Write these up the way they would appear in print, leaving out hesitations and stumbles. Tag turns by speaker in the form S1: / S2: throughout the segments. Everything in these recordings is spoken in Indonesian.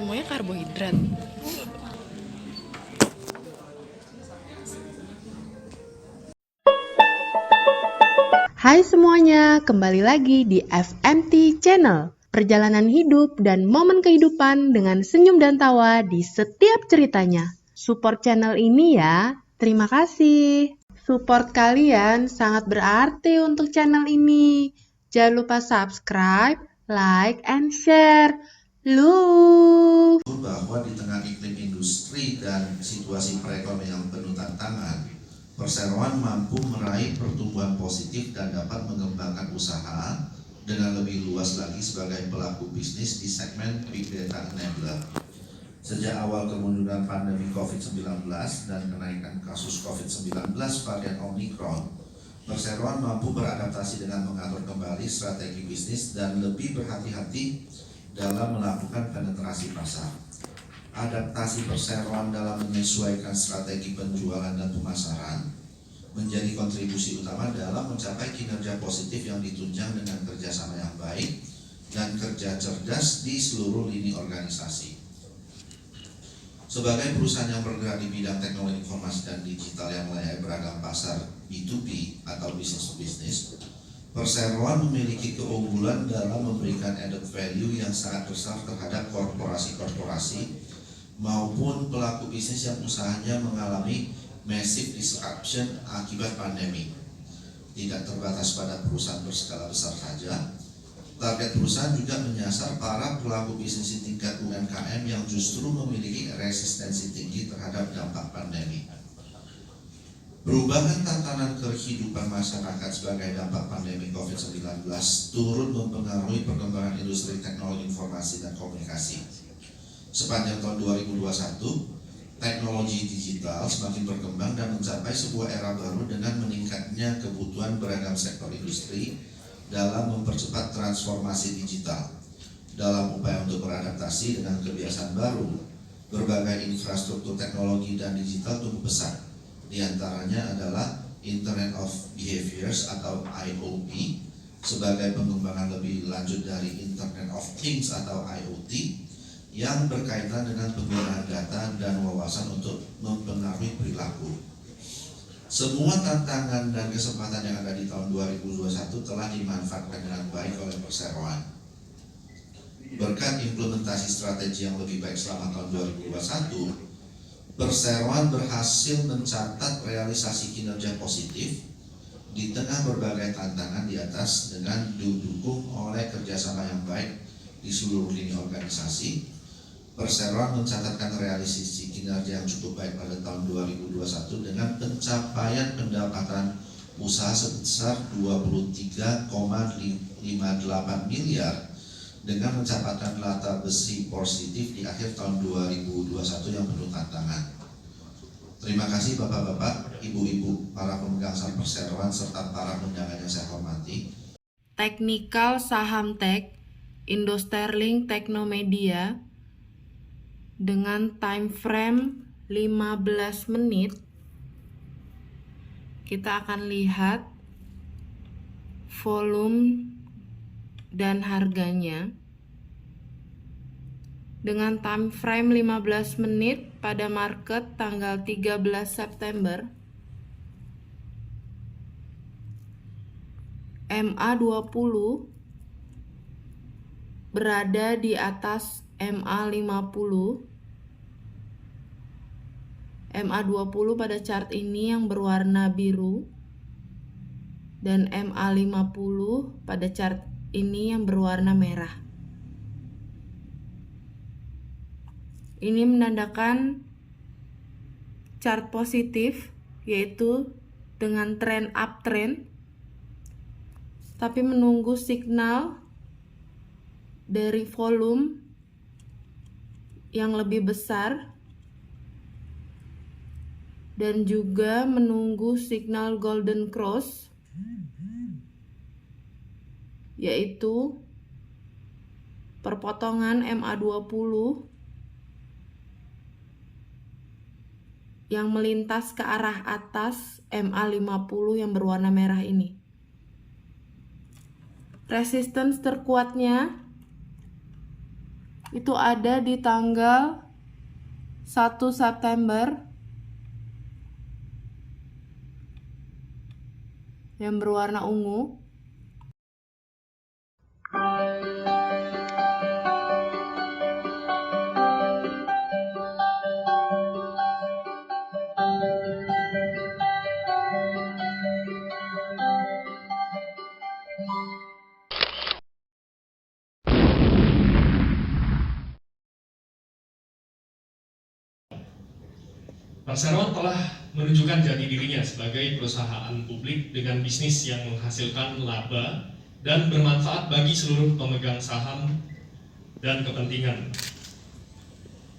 S1: semuanya karbohidrat.
S2: Hai semuanya, kembali lagi di FMT Channel. Perjalanan hidup dan momen kehidupan dengan senyum dan tawa di setiap ceritanya. Support channel ini ya, terima kasih. Support kalian sangat berarti untuk channel ini. Jangan lupa subscribe, like, and share. Love.
S3: Bahwa di tengah iklim industri dan situasi perekonomian yang penuh tantangan, perseroan mampu meraih pertumbuhan positif dan dapat mengembangkan usaha dengan lebih luas lagi sebagai pelaku bisnis di segmen Big Data Enabler. Sejak awal kemunduran pandemi COVID-19 dan kenaikan kasus COVID-19 varian Omicron, perseroan mampu beradaptasi dengan mengatur kembali strategi bisnis dan lebih berhati-hati dalam melakukan penetrasi pasar. Adaptasi perseroan dalam menyesuaikan strategi penjualan dan pemasaran menjadi kontribusi utama dalam mencapai kinerja positif yang ditunjang dengan kerjasama yang baik dan kerja cerdas di seluruh lini organisasi. Sebagai perusahaan yang bergerak di bidang teknologi informasi dan digital yang melayani beragam pasar B2B atau business to business, perseroan memiliki keunggulan dalam memberikan added value yang sangat besar terhadap korporasi-korporasi maupun pelaku bisnis yang usahanya mengalami massive disruption akibat pandemi. Tidak terbatas pada perusahaan berskala besar saja, target perusahaan juga menyasar para pelaku bisnis di tingkat UMKM yang justru memiliki resistensi tinggi terhadap dampak pandemi. Perubahan tatanan kehidupan masyarakat sebagai dampak pandemi COVID-19 turut mempengaruhi perkembangan industri teknologi informasi dan komunikasi. Sepanjang tahun 2021, teknologi digital semakin berkembang dan mencapai sebuah era baru dengan meningkatnya kebutuhan beragam sektor industri dalam mempercepat transformasi digital. Dalam upaya untuk beradaptasi dengan kebiasaan baru, berbagai infrastruktur teknologi dan digital tumbuh pesat. Di antaranya adalah Internet of Behaviors atau IoT sebagai pengembangan lebih lanjut dari Internet of Things atau IoT yang berkaitan dengan penggunaan data dan wawasan untuk mempengaruhi perilaku. Semua tantangan dan kesempatan yang ada di tahun 2021 telah dimanfaatkan dengan baik oleh perseroan. Berkat implementasi strategi yang lebih baik selama tahun 2021, perseroan berhasil mencatat realisasi kinerja positif di tengah berbagai tantangan di atas dengan didukung oleh kerjasama yang baik di seluruh lini organisasi. Perseroan mencatatkan realisasi kinerja yang cukup baik pada tahun 2021 dengan pencapaian pendapatan usaha sebesar 23,58 miliar dengan mencatatkan laba bersih positif di akhir tahun 2021 yang penuh tantangan. Terima kasih Bapak-bapak, Ibu-ibu, para pemegang saham perseroan serta para undangan yang saya hormati.
S1: Teknikal Saham Tek Indo Sterling Teknomedia dengan time frame 15 menit, kita akan lihat volume dan harganya. Dengan time frame 15 menit pada market tanggal 13 September, MA20 berada di atas MA50. MA20 pada chart ini yang berwarna biru dan MA50 pada chart ini yang berwarna merah. Ini menandakan chart positif, yaitu dengan tren uptrend, tapi menunggu signal dari volume yang lebih besar dan juga menunggu signal golden cross, yaitu perpotongan MA20 yang melintas ke arah atas MA50 yang berwarna merah ini. Resistance terkuatnya itu ada di tanggal 1 September yang berwarna ungu.
S4: Perseroan telah menunjukkan jati dirinya sebagai perusahaan publik dengan bisnis yang menghasilkan laba dan bermanfaat bagi seluruh pemegang saham dan kepentingan.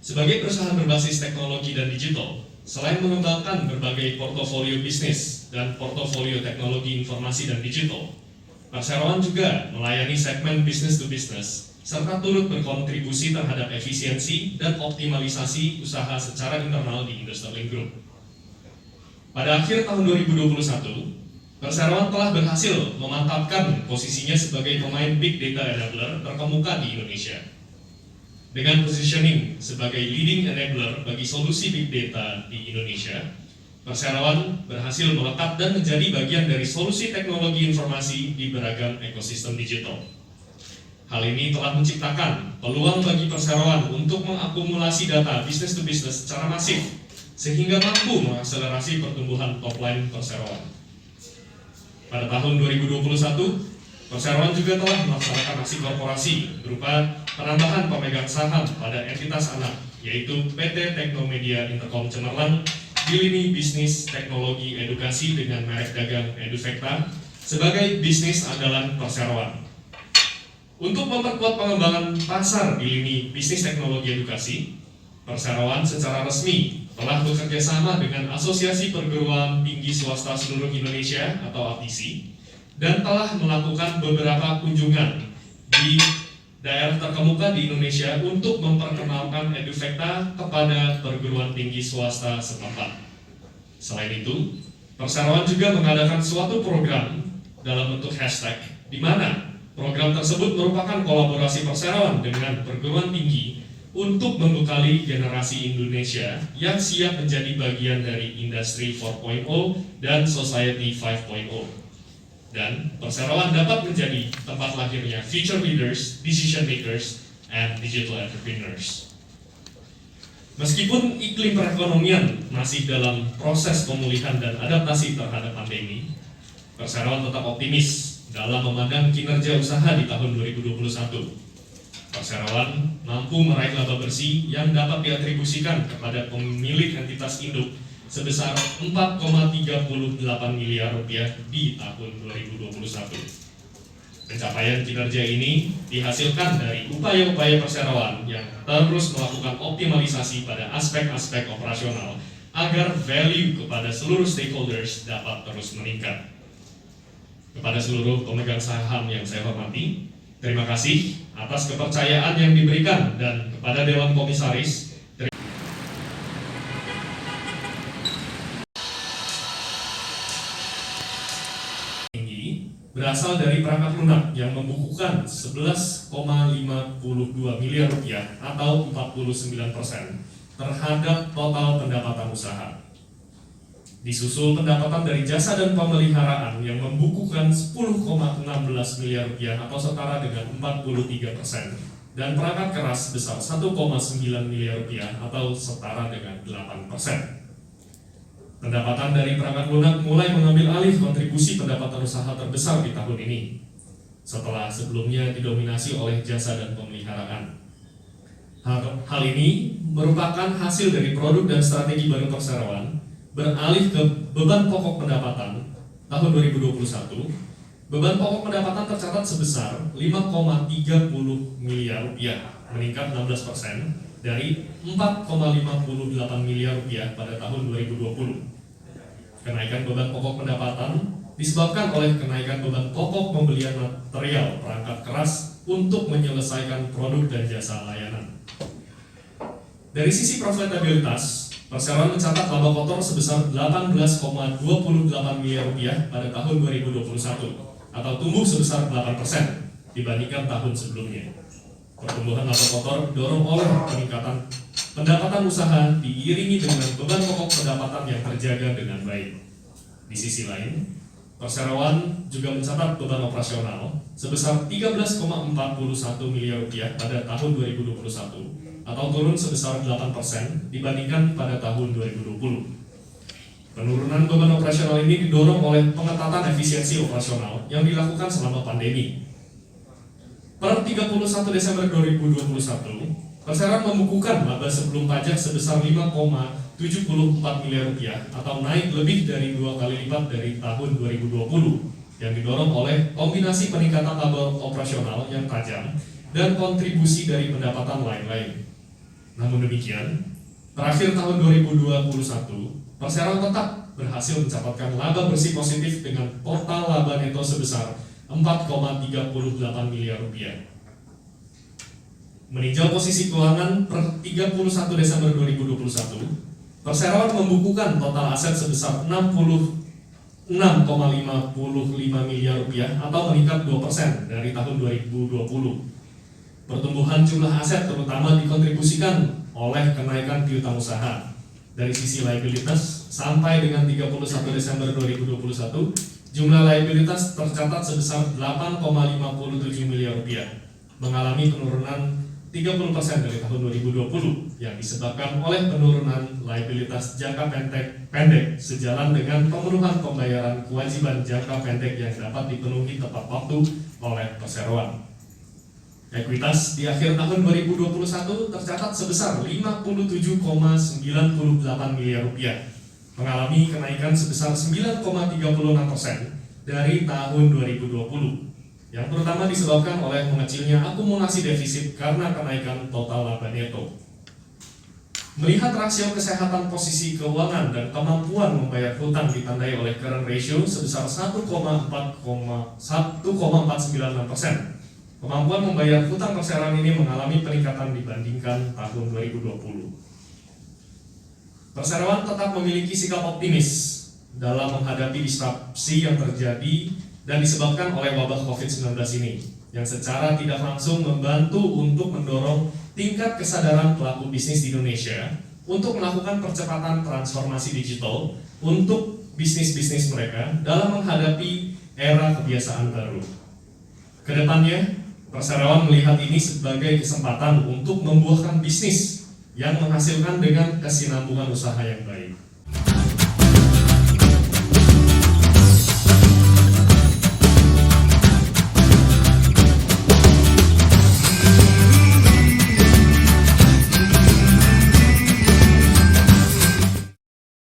S4: Sebagai perusahaan berbasis teknologi dan digital, selain mengembangkan berbagai portofolio bisnis dan portofolio teknologi informasi dan digital, Perseroan juga melayani segmen business to business serta turut berkontribusi terhadap efisiensi dan optimalisasi usaha secara internal di Indostelink Group. Pada akhir tahun 2021, Perseroan telah berhasil memantapkan posisinya sebagai pemain Big Data Enabler terkemuka di Indonesia. Dengan positioning sebagai leading enabler bagi solusi Big Data di Indonesia, Perseroan berhasil melekat dan menjadi bagian dari solusi teknologi informasi di beragam ekosistem digital. Hal ini telah menciptakan peluang bagi Perseroan untuk mengakumulasi data business to business secara masif, sehingga mampu mengakselerasi pertumbuhan top line Perseroan. Pada tahun 2021, Perseroan juga telah melaksanakan aksi korporasi berupa penambahan pemegang saham pada entitas anak, yaitu PT Teknomedia Interkom Cemerlang di lini bisnis teknologi edukasi dengan merek dagang Edufekta sebagai bisnis andalan Perseroan. Untuk memperkuat pengembangan pasar di lini bisnis teknologi edukasi, Perseroan secara resmi telah bekerja sama dengan Asosiasi Perguruan Tinggi Swasta Seluruh Indonesia atau APTISI dan telah melakukan beberapa kunjungan di daerah terkemuka di Indonesia untuk memperkenalkan Edufekta kepada perguruan tinggi swasta setempat. Selain itu, Perseroan juga mengadakan suatu program dalam bentuk hashtag di mana program tersebut merupakan kolaborasi Perseroan dengan perguruan tinggi untuk membekali generasi Indonesia yang siap menjadi bagian dari Industri 4.0 dan Society 5.0. Dan Perseroan dapat menjadi tempat lahirnya future leaders, decision makers, and digital entrepreneurs. Meskipun iklim perekonomian masih dalam proses pemulihan dan adaptasi terhadap pandemi, Perseroan tetap optimis dalam memandang kinerja usaha di tahun 2021. Perseroan mampu meraih laba bersih yang dapat diatribusikan kepada pemilik entitas induk sebesar 4,38 miliar rupiah di tahun 2021. Pencapaian kinerja ini dihasilkan dari upaya-upaya Perseroan yang terus melakukan optimalisasi pada aspek-aspek operasional agar value kepada seluruh stakeholders dapat terus meningkat. Kepada seluruh pemegang saham yang saya hormati, terima kasih atas kepercayaan yang diberikan dan kepada Dewan Komisaris. Berasal dari perangkat lunak yang membukukan 11,52 miliar rupiah atau 49% terhadap total pendapatan usaha. Disusul pendapatan dari jasa dan pemeliharaan yang membukukan 10,16 miliar rupiah atau setara dengan 43% dan perangkat keras sebesar 1,9 miliar rupiah atau setara dengan 8%. Pendapatan dari perangkat lunak mulai mengambil alih kontribusi pendapatan usaha terbesar di tahun ini, setelah sebelumnya didominasi oleh jasa dan pemeliharaan. Hal ini merupakan hasil dari produk dan strategi baru Perseroan beralih ke beban pokok pendapatan tahun 2021. Beban pokok pendapatan tercatat sebesar 5,30 miliar rupiah, meningkat 16% dari 4,58 miliar rupiah pada tahun 2020. Kenaikan beban pokok pendapatan disebabkan oleh kenaikan beban pokok pembelian material perangkat keras untuk menyelesaikan produk dan jasa layanan. Dari sisi profitabilitas, Perseroan mencatat laba kotor sebesar 18,28 miliar rupiah pada tahun 2021 atau tumbuh sebesar 8% dibandingkan tahun sebelumnya. Pertumbuhan laba kotor didorong oleh peningkatan pendapatan usaha diiringi dengan beban pokok pendapatan yang terjaga dengan baik. Di sisi lain, perseroan juga mencatat beban operasional sebesar 13,41 miliar rupiah pada tahun 2021 atau turun sebesar 8% dibandingkan pada tahun 2020. Penurunan beban operasional ini didorong oleh pengetatan efisiensi operasional yang dilakukan selama pandemi. Per 31 Desember 2021, perseroan membukukan laba sebelum pajak sebesar 5,74 miliar rupiah atau naik lebih dari 2 kali lipat dari tahun 2020 yang didorong oleh kombinasi peningkatan laba operasional yang tajam dan kontribusi dari pendapatan lain-lain. Namun demikian, terakhir tahun 2021, perseroan tetap berhasil mencatatkan laba bersih positif dengan total laba neto sebesar 4,38 miliar rupiah. Meninjau posisi keuangan per 31 Desember 2021, perseroan membukukan total aset sebesar 66,55 miliar rupiah atau meningkat 2% dari tahun 2020. Pertumbuhan jumlah aset terutama dikontribusikan oleh kenaikan piutang usaha. Dari sisi liabilitas, sampai dengan 31 Desember 2021, jumlah liabilitas tercatat sebesar 8,57 miliar rupiah, mengalami penurunan 30% dari tahun 2020 yang disebabkan oleh penurunan liabilitas jangka pendek sejalan dengan pemenuhan pembayaran kewajiban jangka pendek yang dapat dipenuhi tepat waktu oleh perseroan. Ekuitas di akhir tahun 2021 tercatat sebesar 57,98 miliar rupiah, mengalami kenaikan sebesar 9,36% dari tahun 2020, yang terutama disebabkan oleh mengecilnya akumulasi defisit karena kenaikan total laba neto. Melihat rasio kesehatan posisi keuangan dan kemampuan membayar hutang ditandai oleh current ratio sebesar 1,496%. Kemampuan membayar hutang perseroan ini mengalami peningkatan dibandingkan tahun 2020. Perseroan tetap memiliki sikap optimis dalam menghadapi disrupsi yang terjadi dan disebabkan oleh wabah COVID-19 ini, yang secara tidak langsung membantu untuk mendorong tingkat kesadaran pelaku bisnis di Indonesia untuk melakukan percepatan transformasi digital untuk bisnis-bisnis mereka dalam menghadapi era kebiasaan baru. Kedepannya, perseroan melihat ini sebagai kesempatan untuk membuahkan bisnis yang menghasilkan dengan kesinambungan usaha yang baik.